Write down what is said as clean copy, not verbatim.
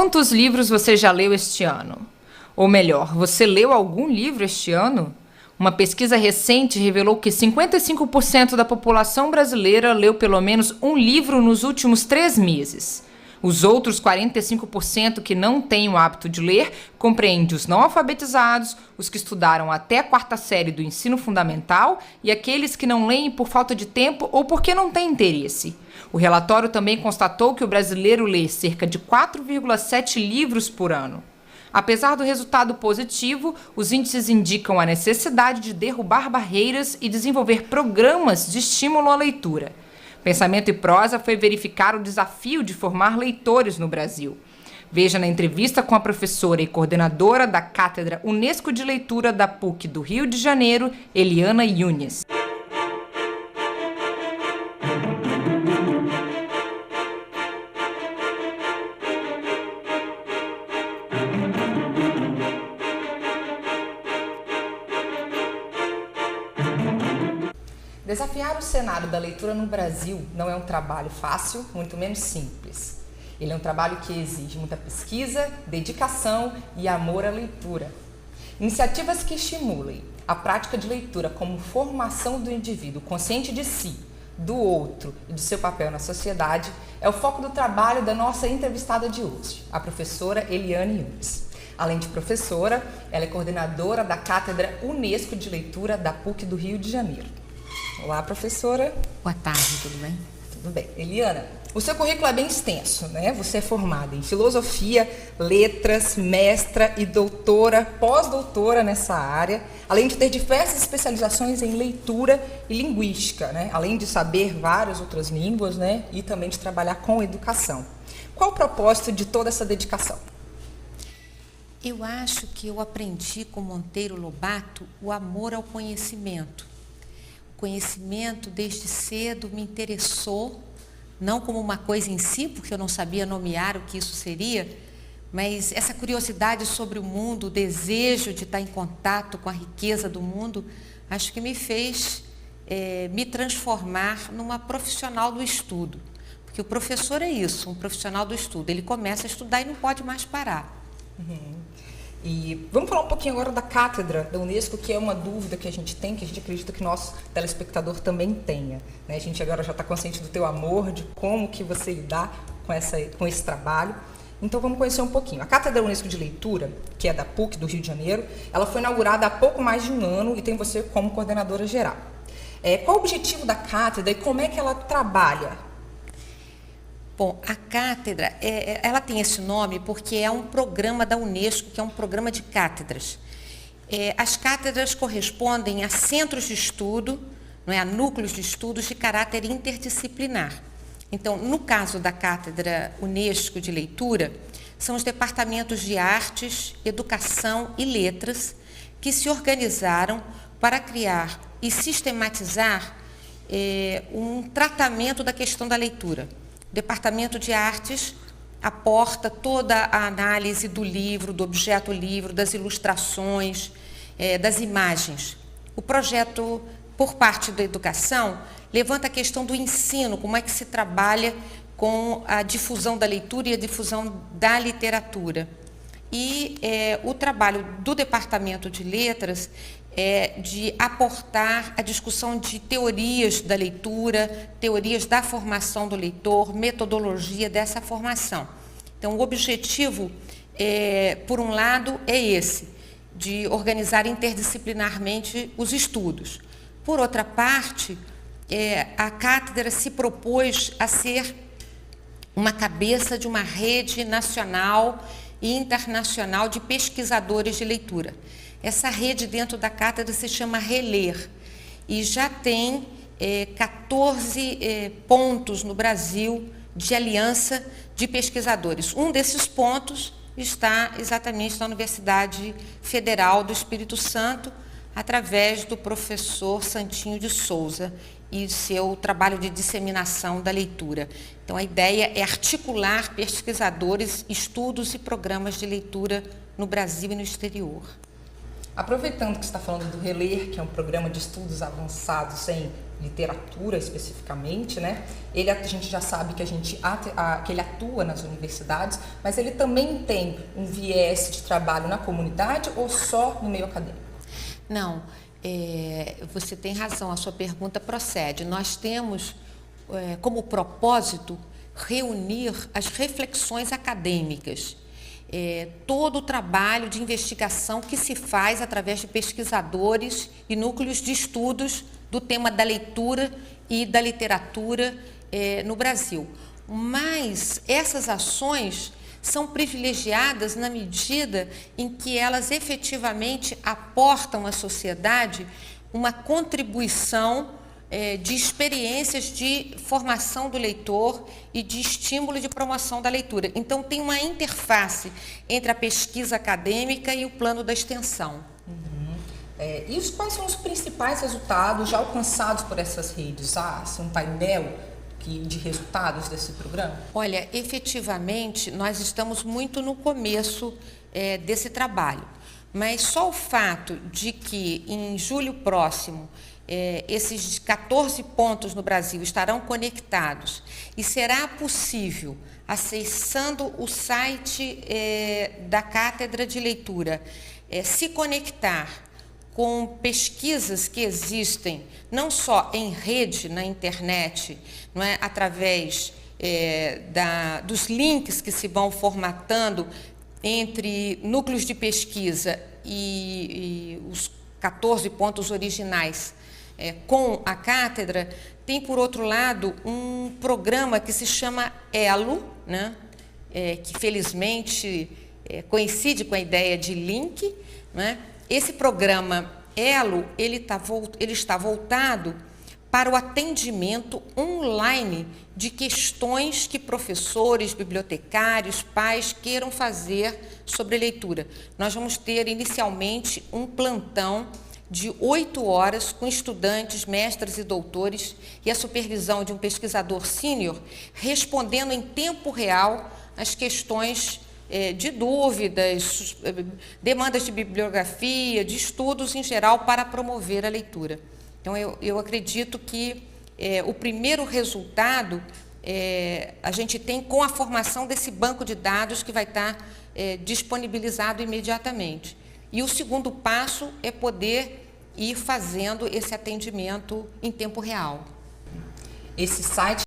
Quantos livros você já leu este ano? Ou melhor, você leu algum livro este ano? Uma pesquisa recente revelou que 55% da população brasileira leu pelo menos um livro nos últimos 3 meses. Os outros 45% que não têm o hábito de ler compreende os não alfabetizados, os que estudaram até a 4ª série do ensino fundamental e aqueles que não leem por falta de tempo ou porque não têm interesse. O relatório também constatou que o brasileiro lê cerca de 4,7 livros por ano. Apesar do resultado positivo, os índices indicam a necessidade de derrubar barreiras e desenvolver programas de estímulo à leitura. Pensamento e Prosa foi verificar o desafio de formar leitores no Brasil. Veja na entrevista com a professora e coordenadora da Cátedra Unesco de Leitura da PUC do Rio de Janeiro, Eliana Yunes. Desafiar o cenário da leitura no Brasil não é um trabalho fácil, muito menos simples. Ele é um trabalho que exige muita pesquisa, dedicação e amor à leitura. Iniciativas que estimulem a prática de leitura como formação do indivíduo consciente de si, do outro e do seu papel na sociedade é o foco do trabalho da nossa entrevistada de hoje, a professora Eliana Yunes. Além de professora, ela é coordenadora da Cátedra Unesco de Leitura da PUC do Rio de Janeiro. Olá, professora. Boa tarde, tudo bem? Tudo bem. Eliana, o seu currículo é bem extenso, né? Você é formada em filosofia, letras, mestra e doutora, pós-doutora nessa área, além de ter diversas especializações em leitura e linguística, né? Além de saber várias outras línguas, né? E também de trabalhar com educação. Qual o propósito de toda essa dedicação? Eu acho que eu aprendi com Monteiro Lobato o amor ao conhecimento. Conhecimento desde cedo me interessou, não como uma coisa em si, porque eu não sabia nomear o que isso seria, mas essa curiosidade sobre o mundo, o desejo de estar em contato com a riqueza do mundo, acho que me fez me transformar numa profissional do estudo. Porque o professor é isso, um profissional do estudo. Ele começa a estudar e não pode mais parar. Uhum. E vamos falar um pouquinho agora da Cátedra da Unesco, que é uma dúvida que a gente tem, que a gente acredita que nosso telespectador também tenha, né? A gente agora já está consciente do teu amor, de como que você lidar com esse trabalho. Então vamos conhecer um pouquinho. A Cátedra Unesco de Leitura, que é da PUC do Rio de Janeiro, ela foi inaugurada há pouco mais de um ano e tem você como coordenadora geral. Qual o objetivo da cátedra e como é que ela trabalha? Bom, a cátedra, ela tem esse nome porque é um programa da Unesco, que é um programa de cátedras. As cátedras correspondem a centros de estudo, não é, a núcleos de estudos de caráter interdisciplinar. Então, no caso da Cátedra Unesco de Leitura, são os departamentos de Artes, Educação e Letras que se organizaram para criar e sistematizar um tratamento da questão da leitura. O Departamento de Artes aporta toda a análise do livro, do objeto livro, das ilustrações, das imagens. O projeto, por parte da educação, levanta a questão do ensino, como é que se trabalha com a difusão da leitura e a difusão da literatura. E o trabalho do Departamento de Letras é de aportar a discussão de teorias da leitura, teorias da formação do leitor, metodologia dessa formação. Então, o objetivo, por um lado, é esse, de organizar interdisciplinarmente os estudos. Por outra parte, a cátedra se propôs a ser uma cabeça de uma rede nacional e internacional de pesquisadores de leitura. Essa rede dentro da cátedra se chama Reler e já tem 14 pontos no Brasil de aliança de pesquisadores. Um desses pontos está exatamente na Universidade Federal do Espírito Santo, através do professor Santinho de Souza e seu trabalho de disseminação da leitura. Então, a ideia é articular pesquisadores, estudos e programas de leitura no Brasil e no exterior. Aproveitando que você está falando do Reler, que é um programa de estudos avançados em literatura especificamente, né? A gente já sabe que que ele atua nas universidades, mas ele também tem um viés de trabalho na comunidade ou só no meio acadêmico? Não, você tem razão, a sua pergunta procede. Nós temos como propósito reunir as reflexões acadêmicas, todo o trabalho de investigação que se faz através de pesquisadores e núcleos de estudos do tema da leitura e da literatura no Brasil. Mas essas ações são privilegiadas na medida em que elas efetivamente aportam à sociedade uma contribuição de experiências de formação do leitor e de estímulo de promoção da leitura. Então, tem uma interface entre a pesquisa acadêmica e o plano da extensão. E quais são os principais resultados já alcançados por essas redes? Um painel de resultados desse programa? Olha, efetivamente, nós estamos muito no começo desse trabalho, mas só o fato de que em julho próximo esses 14 pontos no Brasil estarão conectados e será possível, acessando o site da Cátedra de Leitura, se conectar com pesquisas que existem não só em rede, na internet, não é, através dos links que se vão formatando entre núcleos de pesquisa e os 14 pontos originais com a cátedra, tem, por outro lado, um programa que se chama ELO, né, que felizmente coincide com a ideia de link, né? Esse programa ELO, ele está voltado para o atendimento online de questões que professores, bibliotecários, pais queiram fazer sobre leitura. Nós vamos ter inicialmente um plantão de 8 horas com estudantes, mestres e doutores e a supervisão de um pesquisador sênior, respondendo em tempo real as questões de dúvidas, demandas de bibliografia, de estudos em geral para promover a leitura. Então, eu acredito que o primeiro resultado a gente tem com a formação desse banco de dados que vai estar disponibilizado imediatamente. E o segundo passo é poder ir fazendo esse atendimento em tempo real. Esse site